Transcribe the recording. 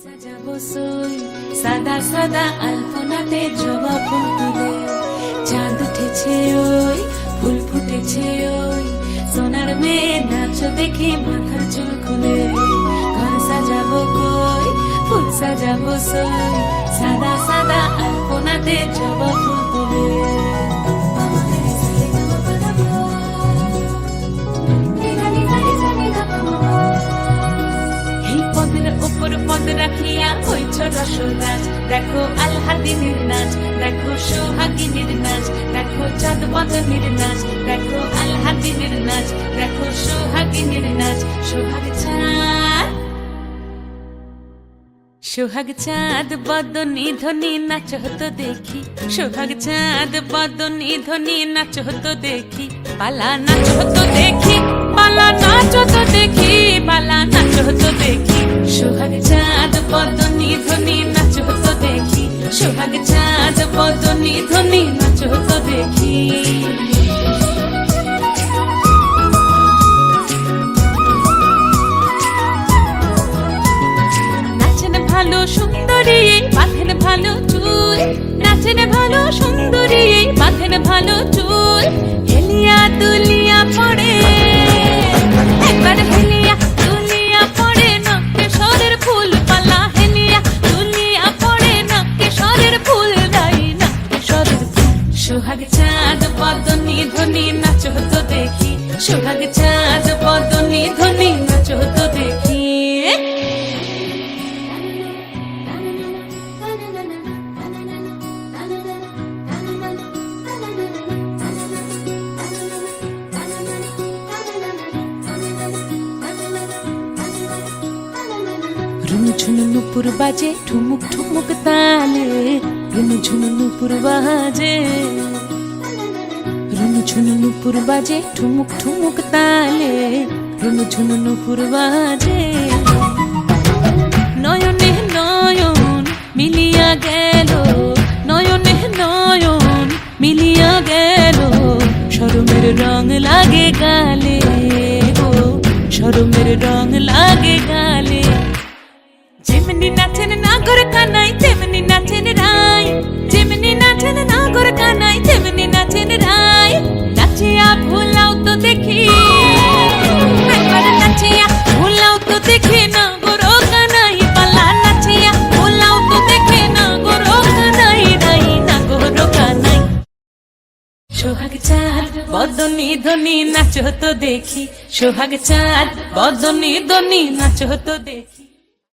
সাজাবো সই সাদা সাদা আলপনাতে জবা ফুল তুলে, চাঁদ উঠেছে ওই ফুল ফুটেছে ওই, সোনার মেয়ে নাচ দেখে মাথার চুল খুলে। ঘর সাজাবো কই ফুল সাজাবো সই সাদা সাদা আলপনাতে জবা ফুল তুলে। পদ রাখিয়া হইছ রসরাজ, দেখো আলহাদিনীর নাচ, দেখো সোহাগিনীর নাচ, দেখো চাঁদ বদনীর নাচ, দেখো আলহাদিনীর নাচ, দেখো সোহাগিনীর নাচ। সোহাগ চাঁদ সোহাগ চাঁদ বদনী ধ্বনি নাচ হতো দেখি, সোহাগ চাঁদ বদনী ধ্বনি নাচ হতো দেখি, পালা নাচ হতো দেখি, পালা নাচ হতো দেখি, পালা নাচ হতো দেখি। সোহাগ চাঁদ বদনী ধ্বনি নাচ হতো দেখি, সোহাগ চাঁদ বদনী ধ্বনি নাচ হতো দেখি। নাচেন ভালো সুন্দরী বাঁধেন ভালো চুল, নাচেন ভালো সুন্দরী বাঁধেন ভালো চুল, হেলিয়া দুলিয়া পড়ে একবার হেলিয়া দুলিয়া পড়ে নকেশ্বরের ফুল পালা, হেলিয়া দুলিয়া পড়ে নকেশ্বরের ফুল দাই নকেশ্বরের ফুল। সোহাগ চাঁদ বদনী ধ্বনি নাচ হতো দেখি, সোহাগ চাঁদ বদনী ধ্বনি নাচ হতো দেখি। রুনু ঝুনু নুপুর বাজে ঠুমুক ঠুমুক তালে, রুনু ঝুনু নুপুর বাজে, রুনু ঝুনু নুপুর বাজে ঠুমুক ঠুমুক তালে, রুনু ঝুনু নুপুর বাজে। নয়নে নয়ন মিলিয়া গেল, নয়নে নয়ন মিলিয়া গেল, শরমের রং লাগে গালে গো, শরমের রং লাগে গালে। যেমনি নাচেন নাগর কানাই তেমনি নাচেন রাই, যেমনি নাচেন নাগর কানাই তেমনি নাচেন রাই, নাচিয়া ভুলাও তো দেখি একবার নাচিয়া ভুলাও তো দেখি নাগর কানাই পালা, নাচিয়া ভুলাও তো দেখি নাগর কানাই রাই নাগর কানাই। সোহাগ চাঁদ বদনী ধ্বনি নাচ হতো দেখি, সোহাগ চাঁদ বদনী ধ্বনি নাচ হতো দেখি।